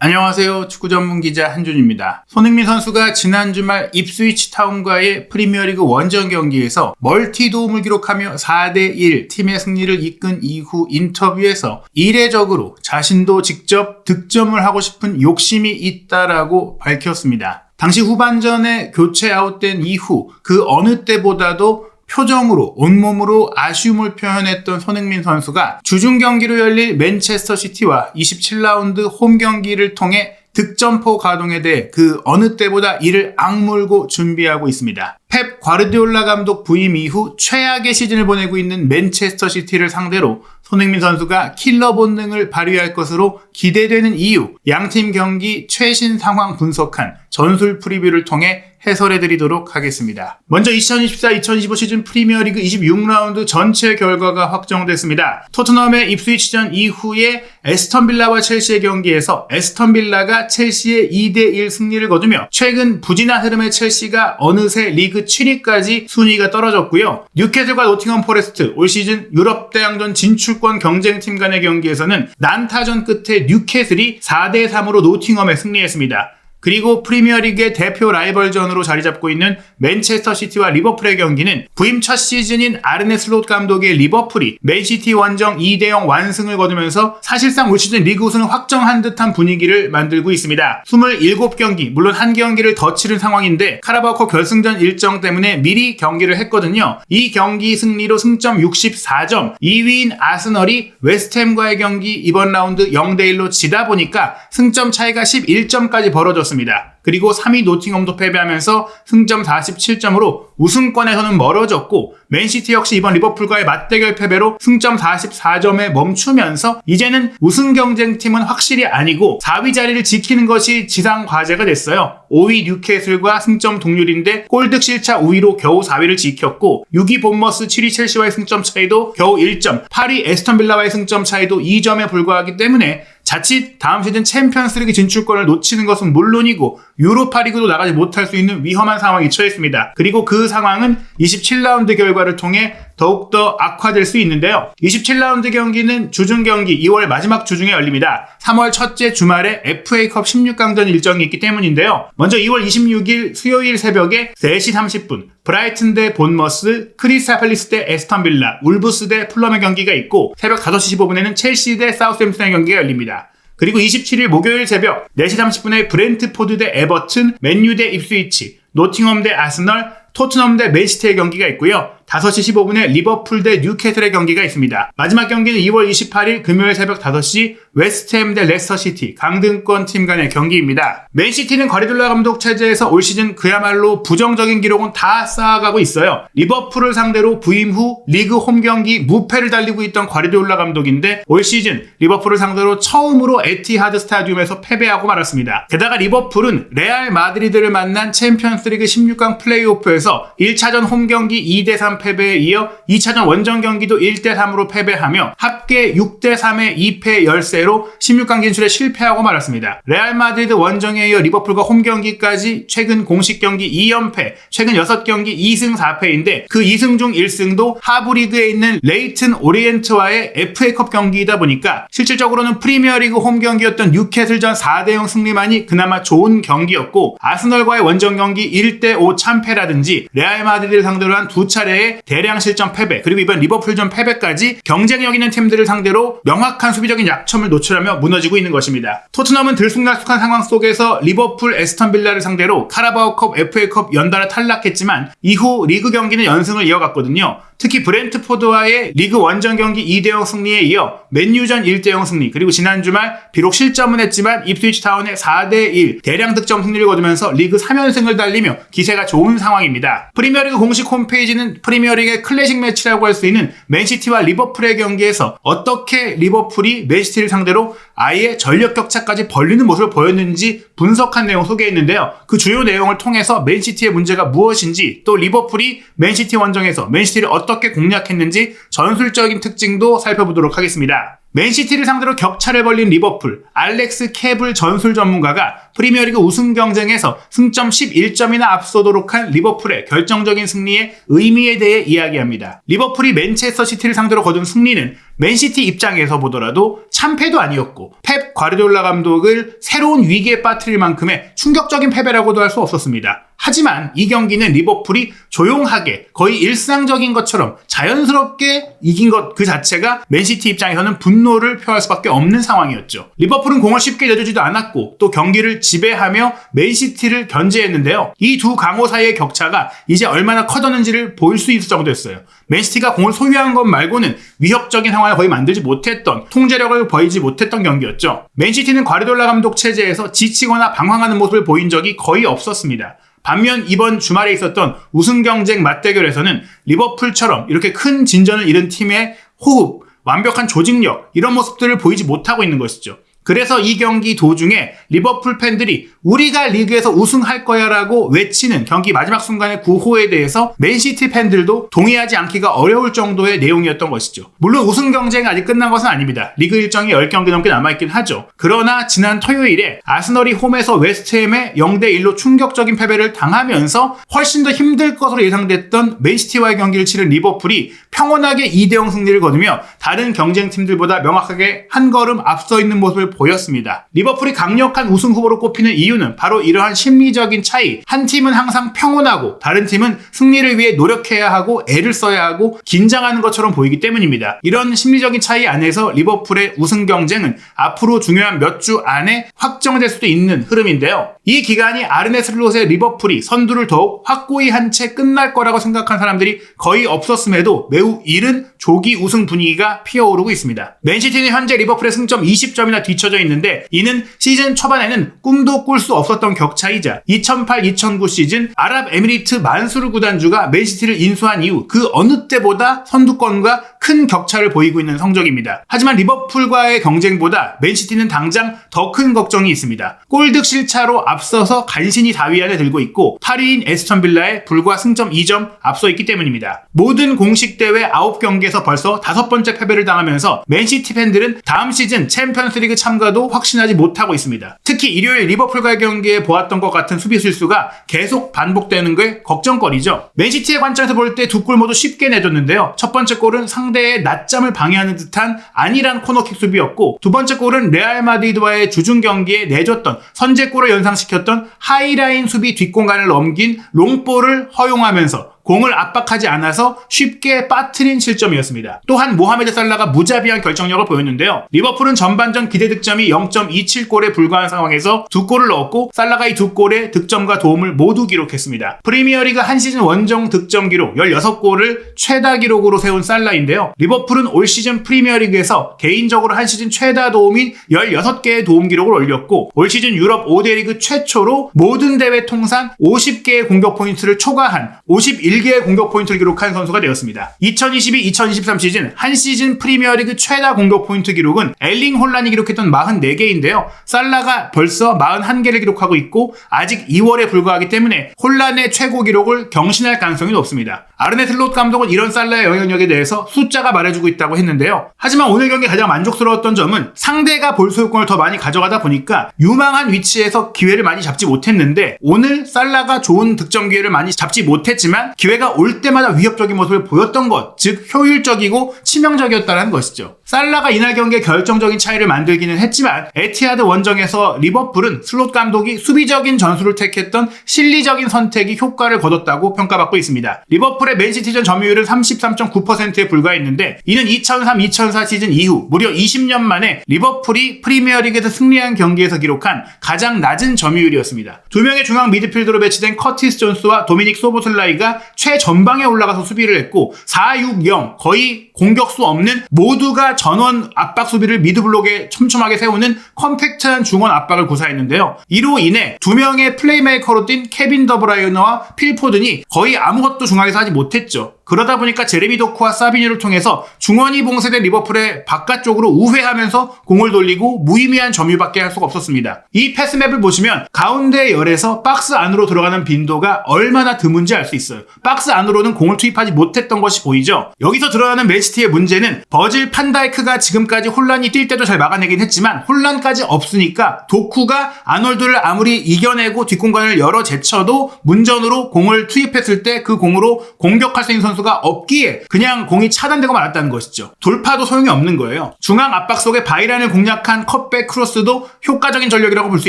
안녕하세요. 축구 전문 기자 한준입니다. 손흥민 선수가 지난 주말 입스위치 타운과의 프리미어리그 원정 경기에서 멀티 도움을 기록하며 4대1 팀의 승리를 이끈 이후 인터뷰에서 이례적으로 자신도 직접 득점을 하고 싶은 욕심이 있다라고 밝혔습니다. 당시 후반전에 교체 아웃된 이후 그 어느 때보다도 표정으로 온몸으로 아쉬움을 표현했던 손흥민 선수가 주중 경기로 열릴 맨체스터 시티와 27라운드 홈 경기를 통해 득점포 가동에 대해 그 어느 때보다 이를 악물고 준비하고 있습니다. 펩 과르디올라 감독 부임 이후 최악의 시즌을 보내고 있는 맨체스터 시티를 상대로 손흥민 선수가 킬러 본능을 발휘할 것으로 기대되는 이유, 양팀 경기 최신 상황 분석한 전술 프리뷰를 통해 해설해드리도록 하겠습니다. 먼저 2024-2025 시즌 프리미어리그 26라운드 전체 결과가 확정됐습니다. 토트넘의 입스위치전 이후에 에스턴 빌라와 첼시의 경기에서 에스턴 빌라가 첼시의 2대1 승리를 거두며 최근 부진한 흐름의 첼시가 어느새 리그 7위까지 순위가 떨어졌고요. 뉴캐슬과 노팅엄 포레스트, 올 시즌 유럽 대항전 진출권 경쟁팀 간의 경기에서는 난타전 끝에 뉴캐슬이 4대3으로 노팅엄에 승리했습니다. 그리고 프리미어리그의 대표 라이벌전으로 자리 잡고 있는 맨체스터 시티와 리버풀의 경기는 부임 첫 시즌인 아르네 슬롯 감독의 리버풀이 맨시티 원정 2대0 완승을 거두면서 사실상 올 시즌 리그 우승을 확정한 듯한 분위기를 만들고 있습니다. 27경기, 물론 한 경기를 더 치른 상황인데 카라바오컵 결승전 일정 때문에 미리 경기를 했거든요. 이 경기 승리로 승점 64점, 2위인 아스널이 웨스트햄과의 경기 이번 라운드 0대1로 지다 보니까 승점 차이가 11점까지 벌어졌습니다. 그리고 3위 노팅엄도 패배하면서 승점 47점으로 우승권에서는 멀어졌고, 맨시티 역시 이번 리버풀과의 맞대결 패배로 승점 44점에 멈추면서 이제는 우승 경쟁팀은 확실히 아니고 4위 자리를 지키는 것이 지상 과제가 됐어요. 5위 뉴캐슬과 승점 동률인데 골득실차 우위로 겨우 4위를 지켰고, 6위 본머스, 7위 첼시와의 승점 차이도 겨우 1점, 8위 에스턴 빌라와의 승점 차이도 2점에 불과하기 때문에 자칫 다음 시즌 챔피언스리그 진출권을 놓치는 것은 물론이고 유로파리그도 나가지 못할 수 있는 위험한 상황에 처했습니다. 그리고 그 상황은 27라운드 결과를 통해 더욱더 악화될 수 있는데요. 27라운드 경기는 주중 경기 2월 마지막 주중에 열립니다. 3월 첫째 주말에 FA컵 16강전 일정이 있기 때문인데요. 먼저 2월 26일 수요일 새벽에 3시 30분 브라이튼 대 본머스, 크리스탈 팰리스 대 에스턴 빌라, 울브스 대 풀럼의 경기가 있고, 새벽 5시 15분에는 첼시 대 사우스햄프턴의 경기가 열립니다. 그리고 27일 목요일 새벽 4시 30분에 브렌트포드 대 에버튼, 맨유 대 입스위치, 노팅엄 대 아스널, 토트넘 대 맨시티의 경기가 있고요. 5시 15분에 리버풀 대 뉴캐슬의 경기가 있습니다. 마지막 경기는 2월 28일 금요일 새벽 5시 웨스트햄 대 레스터시티, 강등권 팀 간의 경기입니다. 맨시티는 과르디올라 감독 체제에서 올 시즌 그야말로 부정적인 기록은 다 쌓아가고 있어요. 리버풀을 상대로 부임 후 리그 홈 경기 무패를 달리고 있던 과르디올라 감독인데 올 시즌 리버풀을 상대로 처음으로 에티하드 스타디움에서 패배하고 말았습니다. 게다가 리버풀은 레알 마드리드를 만난 챔피언스리그 16강 플레이오프에서 1차전 홈 경기 2대3 패배에 이어 2차전 원정 경기도 1대3으로 패배하며 합계 6대3의 2패 열세로 16강 진출에 실패하고 말았습니다. 레알 마드리드 원정에 이어 리버풀과 홈 경기까지 최근 공식 경기 2연패, 최근 6경기 2승 4패인데 그 2승 중 1승도 하부리그에 있는 레이튼 오리엔트와의 FA컵 경기이다 보니까 실질적으로는 프리미어리그 홈 경기였던 뉴캐슬전 4대0 승리만이 그나마 좋은 경기였고, 아스널과의 원정 경기 1대5 참패라든지 레알 마드리드를 상대로 한 2차례의 대량 실점 패배, 그리고 이번 리버풀전 패배까지 경쟁력 있는 팀들을 상대로 명확한 수비적인 약점을 노출하며 무너지고 있는 것입니다. 토트넘은 들쑥날쑥한 상황 속에서 리버풀, 에스턴 빌라를 상대로 카라바오컵, FA컵 연달아 탈락했지만 이후 리그 경기는 연승을 이어갔거든요. 특히 브렌트포드와의 리그 원정 경기 2대0 승리에 이어 맨유전 1대0 승리, 그리고 지난 주말 비록 실점은 했지만 입스위치 타운의 4대1 대량 득점 승리를 거두면서 리그 3연승을 달리며 기세가 좋은 상황입니다. 프리미어리그 공식 홈페이지는 프리미어리그의 클래식 매치라고 할 수 있는 맨시티와 리버풀의 경기에서 어떻게 리버풀이 맨시티를 상대로 아예 전력 격차까지 벌리는 모습을 보였는지 분석한 내용 소개했는데요. 그 주요 내용을 통해서 맨시티의 문제가 무엇인지, 또 리버풀이 맨시티 원정에서 맨시티를 어떻게 공략했는지 전술적인 특징도 살펴보도록 하겠습니다. 맨시티를 상대로 격차를 벌린 리버풀, 알렉스 캐블 전술 전문가가 프리미어리그 우승 경쟁에서 승점 11점이나 앞서도록 한 리버풀의 결정적인 승리의 의미에 대해 이야기합니다. 리버풀이 맨체스터 시티를 상대로 거둔 승리는 맨시티 입장에서 보더라도 참패도 아니었고 펩 과르디올라 감독을 새로운 위기에 빠뜨릴 만큼의 충격적인 패배라고도 할 수 없었습니다. 하지만 이 경기는 리버풀이 조용하게 거의 일상적인 것처럼 자연스럽게 이긴 것 그 자체가 맨시티 입장에서는 분노를 표할 수밖에 없는 상황이었죠. 리버풀은 공을 쉽게 내주지도 않았고 또 경기를 지배하며 맨시티를 견제했는데요. 이 두 강호 사이의 격차가 이제 얼마나 커졌는지를 보일 수 있을 정도였어요. 맨시티가 공을 소유한 것 말고는 위협적인 상황을 거의 만들지 못했던, 통제력을 보이지 못했던 경기였죠. 맨시티는 과르디올라 감독 체제에서 지치거나 방황하는 모습을 보인 적이 거의 없었습니다. 반면 이번 주말에 있었던 우승 경쟁 맞대결에서는 리버풀처럼 이렇게 큰 진전을 이룬 팀의 호흡, 완벽한 조직력 이런 모습들을 보이지 못하고 있는 것이죠. 그래서 이 경기 도중에 리버풀 팬들이 우리가 리그에서 우승할 거야 라고 외치는 경기 마지막 순간의 구호에 대해서 맨시티 팬들도 동의하지 않기가 어려울 정도의 내용이었던 것이죠. 물론 우승 경쟁이 아직 끝난 것은 아닙니다. 리그 일정이 10경기 넘게 남아있긴 하죠. 그러나 지난 토요일에 아스널이 홈에서 웨스트햄에 0대1로 충격적인 패배를 당하면서 훨씬 더 힘들 것으로 예상됐던 맨시티와의 경기를 치른 리버풀이 평온하게 2대0 승리를 거두며 다른 경쟁팀들보다 명확하게 한 걸음 앞서 있는 모습을 보였습니다. 리버풀이 강력한 우승 후보로 꼽히는 이유는 바로 이러한 심리적인 차이, 한 팀은 항상 평온하고 다른 팀은 승리를 위해 노력해야 하고 애를 써야 하고 긴장하는 것처럼 보이기 때문입니다. 이런 심리적인 차이 안에서 리버풀의 우승 경쟁은 앞으로 중요한 몇 주 안에 확정될 수도 있는 흐름인데요. 이 기간이 아르네 슬롯의 리버풀이 선두를 더욱 확고히 한 채 끝날 거라고 생각한 사람들이 거의 없었음에도 매우 이른 조기 우승 분위기가 피어오르고 있습니다. 맨시티는 현재 리버풀의 승점 20점이나 뒤쳐져 있는데 이는 시즌 초반에는 꿈도 꿀 수 없었던 격차이자 2008-2009 시즌 아랍에미리트 만수르 구단주가 맨시티를 인수한 이후 그 어느 때보다 선두권과 큰 격차를 보이고 있는 성적입니다. 하지만 리버풀과의 경쟁보다 맨시티는 당장 더 큰 걱정이 있습니다. 골득 실차로 앞서서 간신히 4위 안에 들고 있고 8위인 에스턴 빌라에 불과 승점 2점 앞서 있기 때문입니다. 모든 공식 대회 9경기에서 벌써 5번째 패배를 당하면서 맨시티 팬들은 다음 시즌 챔피언스리그 참가도 확신하지 못하고 있습니다. 특히 일요일 리버풀과의 경기에 보았던 것 같은 수비 실수가 계속 반복되는 게 걱정거리죠. 맨시티의 관점에서 볼 때 두 골 모두 쉽게 내줬는데요. 첫 번째 골은 상대의 낮잠을 방해하는 듯한 안일한 코너킥 수비였고 두 번째 골은 레알 마드리드와의 주중 경기에 내줬던 선제골을 연상시켰던 하이라인 수비 뒷공간을 넘긴 롱볼을 허용하면서 공을 압박하지 않아서 쉽게 빠뜨린 실점이었습니다. 또한 모하메드 살라가 무자비한 결정력을 보였는데요. 리버풀은 전반전 기대 득점이 0.27골에 불과한 상황에서 두 골을 넣었고 살라가 이 두 골의 득점과 도움을 모두 기록했습니다. 프리미어리그 한 시즌 원정 득점 기록 16골을 최다 기록으로 세운 살라인데요. 리버풀은 올 시즌 프리미어리그에서 개인적으로 한 시즌 최다 도움인 16개의 도움 기록을 올렸고 올 시즌 유럽 5대 리그 최초로 모든 대회 통산 50개의 공격 포인트를 초과한 51개의 공격 포인트를 기록한 선수가 되었습니다. 2022-2023 시즌 한 시즌 프리미어리그 최다 공격 포인트 기록은 엘링 홀란이 기록했던 44개인데요. 살라가 벌써 41개를 기록하고 있고 아직 2월에 불과하기 때문에 홀란의 최고 기록을 경신할 가능성이 높습니다. 아르네 슬롯 감독은 이런 살라의 영향력에 대해서 숫자가 말해주고 있다고 했는데요. 하지만 오늘 경기 가장 만족스러웠던 점은 상대가 볼 소유권을 더 많이 가져가다 보니까 유망한 위치에서 기회를 많이 잡지 못했는데 오늘 살라가 좋은 득점 기회를 많이 잡지 못했지만 기회가 올 때마다 위협적인 모습을 보였던 것, 즉 효율적이고 치명적이었다는 것이죠. 살라가 이날 경기에 결정적인 차이를 만들기는 했지만 에티하드 원정에서 리버풀은 슬롯 감독이 수비적인 전술을 택했던 실리적인 선택이 효과를 거뒀다고 평가받고 있습니다. 리버풀의 맨시티전 점유율은 33.9%에 불과했는데 이는 2003-2004 시즌 이후 무려 20년 만에 리버풀이 프리미어리그에서 승리한 경기에서 기록한 가장 낮은 점유율이었습니다. 두 명의 중앙 미드필더로 배치된 커티스 존스와 도미닉 소보슬라이가 최전방에 올라가서 수비를 했고 4-6-0 거의 공격수 없는 모두가 전원 압박 수비를 미드블록에 촘촘하게 세우는 컴팩트한 중원 압박을 구사했는데요. 이로 인해 두 명의 플레이메이커로 뛴 케빈 더브라이너와 필 포든이 거의 아무것도 중앙에서 하지 못했죠. 그러다 보니까 제레미 도쿠와 사비뉴를 통해서 중원이 봉쇄된 리버풀의 바깥쪽으로 우회하면서 공을 돌리고 무의미한 점유밖에 할 수가 없었습니다. 이 패스맵을 보시면 가운데 열에서 박스 안으로 들어가는 빈도가 얼마나 드문지 알 수 있어요. 박스 안으로는 공을 투입하지 못했던 것이 보이죠. 여기서 드러나는 맨시티의 문제는 버질 판다이크가 지금까지 혼란이 뛸 때도 잘 막아내긴 했지만 혼란까지 없으니까 도쿠가 아놀드를 아무리 이겨내고 뒷공간을 열어 제쳐도 문전으로 공을 투입했을 때 그 공으로 공격할 수 있는 선수가 없기에 그냥 공이 차단되고 말았다는 것이죠. 돌파도 소용이 없는 거예요. 중앙 압박 속에 바이란을 공략한 컷백 크로스도 효과적인 전력이라고 볼 수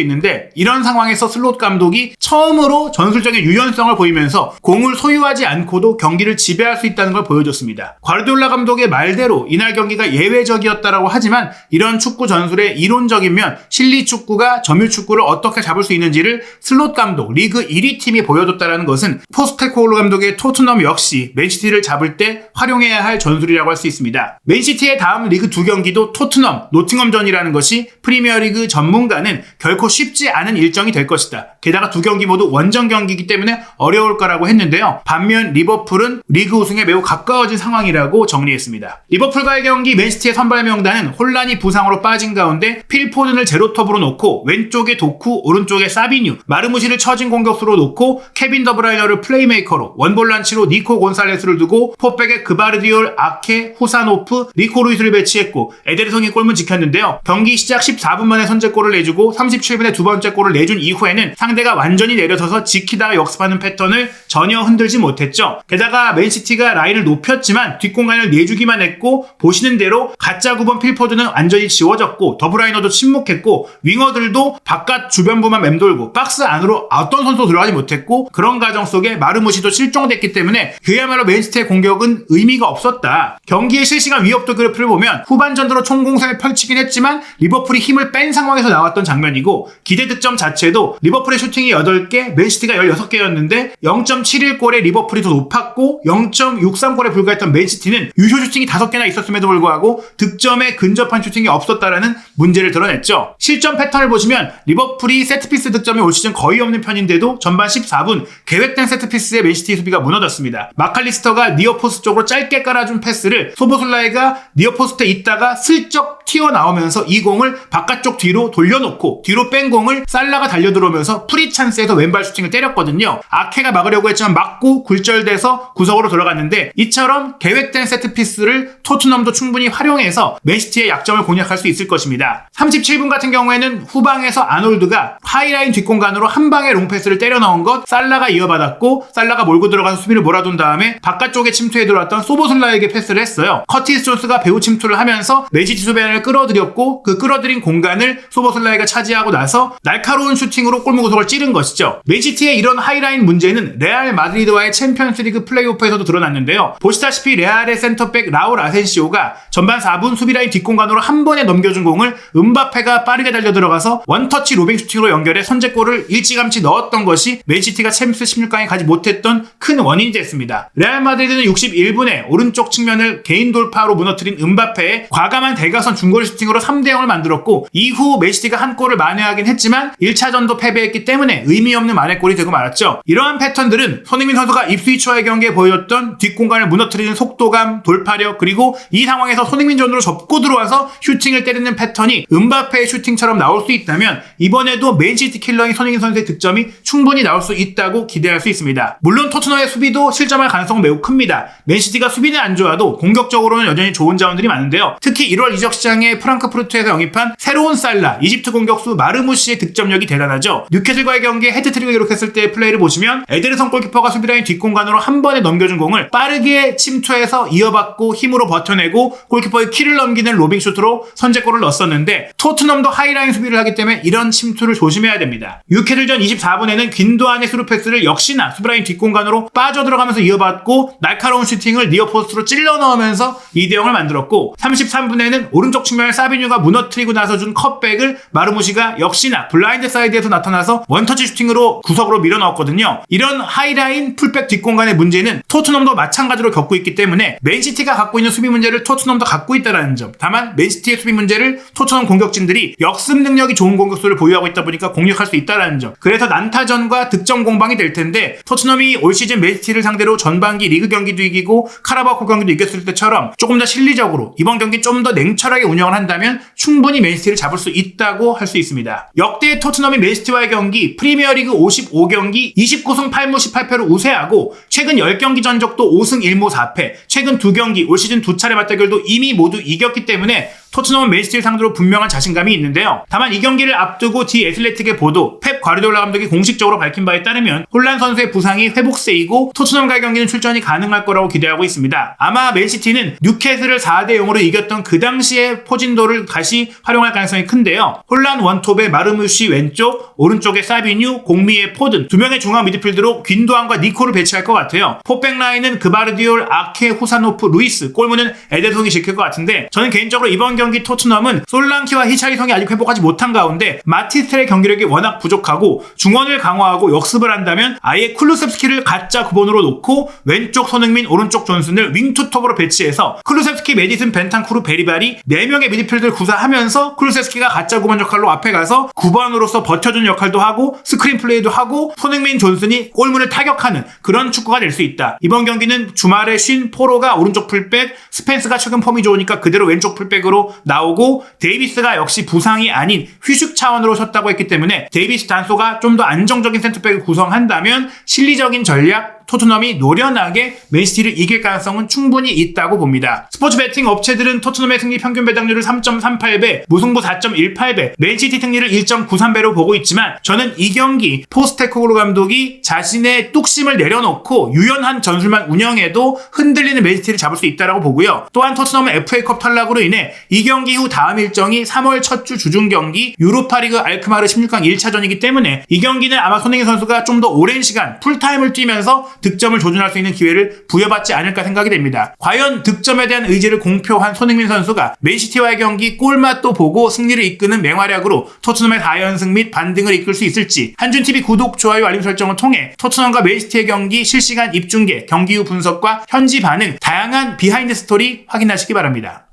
있는데 이런 상황에서 슬롯 감독이 처음으로 전술적인 유연성을 보이면서 공을 소유하지 않고도 경기를 지배할 수 있다는 걸 보여줬습니다. 과르디올라 감독의 말대로 이날 경기가 예외적이었다라고 하지만 이런 축구 전술의 이론적인 면 실리 축구가 점유 축구를 어떻게 잡을 수 있는지를 슬롯 감독 리그 1위 팀이 보여줬다는 것은 포스테코글루 감독의 토트넘 역시 맨시티를 잡을 때 활용해야 할 전술이라고 할 수 있습니다. 맨시티의 다음 리그 두 경기도 토트넘, 노팅엄전이라는 것이 프리미어리그 전문가는 결코 쉽지 않은 일정이 될 것이다. 게다가 두 경기 모두 원정 경기이기 때문에 어려울 거라고 했는데요. 반면 리버풀은 리그 우승에 매우 가까워진 상황이라고 정리했습니다. 리버풀과의 경기 맨시티의 선발 명단은 혼란이 부상으로 빠진 가운데 필 포든을 제로톱으로 놓고 왼쪽에 도쿠, 오른쪽에 사비뉴, 마르무시를 처진 공격수로 놓고 케빈 더브라이너를 플레이메이커로 원볼란치로 니코 곤살레스를 두고 포백에 그바르디올, 아케, 후사노프, 리코 루이스를 배치했고 에데르송이 골문 지켰는데요. 경기 시작 14분 만에 선제골을 내주고 37분에 두 번째 골을 내준 이후에는 상대가 완전히 내려서서 지키다가 역습하는 패턴을 전혀 흔들지 못했죠. 게다가 맨시티가 라인을 높였지만 뒷공간을 내주기만 했고 보시는 대로 가짜 9번 필포드는 완전히 지워졌고 더브라이너도 침묵했고 윙어들도 바깥 주변부만 맴돌고 박스 안으로 어떤 선수도 들어가지 못했고 그런 과정 속에 마르무시도 실종됐기 때문에 그야말로 맨시티의 공격은 의미가 없었다. 경기의 실시간 위협도 그래프를 보면 후반전으로 총공세를 펼치긴 했지만 리버풀이 힘을 뺀 상황에서 나왔던 장면이고 기대 득점 자체도 리버풀의 슈팅이 8개, 맨시티가 16개였는데 0.71골에 리버풀이 더 높았고 0.63골에 불과했던 맨시티는 유효 슈팅이 5개나 있었음에도 불구하고 득점에 근접한 슈팅이 없었다라는 문제를 드러냈죠. 실점 패턴을 보시면 리버풀이 세트피스 득점이 올 시즌 거의 없는 편인데도 전반 14분 계획된 세트피스에 맨시티 수비가 무너졌습니다. 마칼리스터가 니어포스트 쪽으로 짧게 깔아준 패스를 소보슬라이가 니어포스트에 있다가 슬쩍 튀어나오면서 이 공을 바깥쪽 뒤로 돌려놓고 뒤로 뺀 공을 살라가 달려들어오면서 프리 찬스에서 왼발 슈팅을 때렸거든요. 아케가 막으려고 했지만 맞고 굴절돼서 구석으로 들어갔는데 이처럼 계획된 세트피스를 토트넘도 충분히 활용해서 맨시티의 약점을 공략할 수 있을 것입니다. 37분 같은 경우에는 후방에서 아놀드가 하이라인 뒷공간으로 한 방에 롱패스를 때려 넣은 것 살라가 이어받았고 살라가 몰고 들어가서 수비를 몰아둔 다음에 바깥쪽에 침투해 들어왔던 소보슬라에게 패스를 했어요. 커티스 존스가 배후 침투를 하면서 맨시티 수비를 끌어들였고 그 끌어들인 공간을 소보슬라이가 차지하고 나서 날카로운 슈팅으로 골문구석을 찌른 것이죠. 맨시티의 이런 하이라인 문제는 레알 마드리드와의 챔피언스리그 플레이오프에서도 드러났는데요. 보시다시피 레알의 센터백 라울 아센시오가 전반 4분 수비라인 뒷공간으로 한 번에 넘겨준 공을 음바페가 빠르게 달려들어가서 원터치 로빙 슈팅으로 연결해 선제골을 일찌감치 넣었던 것이 맨시티가 챔스 16강에 가지 못했던 큰 원인이 됐습니다. 레알 마드리드는 61분에 오른쪽 측면을 개인 돌파로 무너뜨린 음바페의 과감한 대각선 중거리 슈팅으로 3대0을 만들었고 이후 맨시티가 한 골을 만회하긴 했지만 1차전도 패배했기 때문에 의미 없는 만회골이 되고 말았죠. 이러한 패턴들은 손흥민 선수가 입스위치와의 경기에 보여줬던 뒷공간을 무너뜨리는 속도감, 돌파력 그리고 이 상황에서 손흥민 전으로 접고 들어와서 슈팅을 때리는 패턴이 음바페의 슈팅처럼 나올 수 있다면 이번에도 맨시티 킬러인 손흥민 선수의 득점이 충분히 나올 수 있다고 기대할 수 있습니다. 물론 토트넘의 수비도 실점할 가능성은 매우 큽니다. 맨시티가 수비는 안 좋아도 공격적으로는 여전히 좋은 자원들이 많은데요. 특히 1월 이적 시장에 프랑크푸르트에서 영입한 새로운 살라, 이집트 공격수 마르무시의 득점력이 대단하죠. 뉴캐슬과의 경기에 헤드트릭을 기록했을 때의 플레이를 보시면 에데르송 골키퍼가 수비라인 뒷공간으로 한 번에 넘겨준 공을 빠르게 침투해서 이어받고 힘으로 버텨내고 골키퍼의 키를 넘기는 로빙 슈트로 선제골을 넣었었는데 토트넘도 하이라인 수비를 하기 때문에 이런 침투를 조심해야 됩니다. 뉴캐슬전 24분에는 귄도안의 스루 패스를 역시나 수비라인 뒷공간으로 빠져들어가면서 이어받고 날카로운 슈팅을 니어포스트로 찔러 넣으면서 2대0을 만들었고 33분에는 오른쪽 측면을 사비뉴가 무너뜨리고 나서 준 컷백을 마르무시가 역시나 블라인드 사이드에서 나타나서 원터치 슈팅으로 구석으로 밀어 넣었거든요. 이런 하이라인 풀백 뒷공간의 문제는 토트넘도 마찬가지로 겪고 있기 때문에 맨시티가 갖고 있는 수비 문제를 토트넘도 갖고 있다는 점. 다만 맨시티의 수비 문제를 토트넘 공격진들이 역습 능력이 좋은 공격수를 보유하고 있다 보니까 공략할 수 있다는 점. 그래서 난타전과 득점 공방이 될 텐데 토트넘이 올 시즌 맨시티를 상대로 전반기 리그 경기도 이기고 카라바오 경기도 이겼을 때처럼 조금 더 실리적으로 이번 경기 좀 더 냉철하게 운영을 한다면 충분히 맨시티를 잡을 수 있다고 할 수 있습니다. 역대 토트넘이 맨시티와의 경기 프리미어리그 55경기 29승 8무 18패로 우세하고 최근 10경기 전적도 5승 1무 4패, 최근 2경기 올 시즌 2차례 맞대결도 이미 모두 이겼기 때문에 토트넘은 맨시티를 상대로 분명한 자신감이 있는데요. 다만 이 경기를 앞두고 디 애슬레틱의 보도, 펩 과르디올라 감독이 공식적으로 밝힌 바에 따르면 홀란 선수의 부상이 회복세이고 토트넘과의 경기는 출전이 가능할 거라고 기대하고 있습니다. 아마 맨시티는 뉴캐슬을 4대0으로 이겼던 그 당시의 포진도를 다시 활용할 가능성이 큰데요. 홀란 원톱의 마르무시 왼쪽, 오른쪽에 사비뉴, 공미의 포든, 두 명의 중앙 미드필드로 균도안과 니코를 배치할 것 같아요. 포백 라인은 그바르디올, 아케, 후사노프, 루이스, 골문은 에데송이 지킬 것 같은데 저는 개인적으로 이번 경기 토트넘은 솔랑키와 히차리송이 아직 회복하지 못한 가운데 마티스텔의 경기력이 워낙 부족하고 중원을 강화하고 역습을 한다면 아예 쿨루셉스키를 가짜 9번으로 놓고 왼쪽 손흥민, 오른쪽 존슨을 윙투톱으로 배치해서 쿨루셉스키, 메디슨, 벤탄쿠르, 베리바리 4명의 미드필드를 구사하면서 쿨루셉스키가 가짜 9번 역할로 앞에 가서 9번으로서 버텨주는 역할도 하고 스크린 플레이도 하고 손흥민, 존슨이 골문을 타격하는 그런 축구가 될 수 있다. 이번 경기는 주말에 쉰 포로가 오른쪽 풀백, 스펜스가 최근 폼이 좋으니까 그대로 왼쪽 풀백으로 나오고 데이비스가 역시 부상이 아닌 휴식 차원으로 섰다고 했기 때문에 데이비스 단소가 좀 더 안정적인 센터백을 구성한다면 실리적인 전략 토트넘이 노련하게 맨시티를 이길 가능성은 충분히 있다고 봅니다. 스포츠 베팅 업체들은 토트넘의 승리 평균 배당률을 3.38배, 무승부 4.18배, 맨시티 승리를 1.93배로 보고 있지만 저는 이 경기 포스테코글루 감독이 자신의 뚝심을 내려놓고 유연한 전술만 운영해도 흔들리는 맨시티를 잡을 수 있다고 보고요. 또한 토트넘은 FA컵 탈락으로 인해 이 경기 후 다음 일정이 3월 첫 주 주중 경기 유로파리그 알크마르 16강 1차전이기 때문에 이 경기는 아마 손흥민 선수가 좀 더 오랜 시간 풀타임을 뛰면서 득점을 조준할 수 있는 기회를 부여받지 않을까 생각이 됩니다. 과연 득점에 대한 의지를 공표한 손흥민 선수가 맨시티와의 경기 골맛도 보고 승리를 이끄는 맹활약으로 토트넘의 4연승 및 반등을 이끌 수 있을지 한준TV 구독, 좋아요, 알림 설정을 통해 토트넘과 맨시티의 경기 실시간 입중계, 경기 후 분석과 현지 반응, 다양한 비하인드 스토리 확인하시기 바랍니다.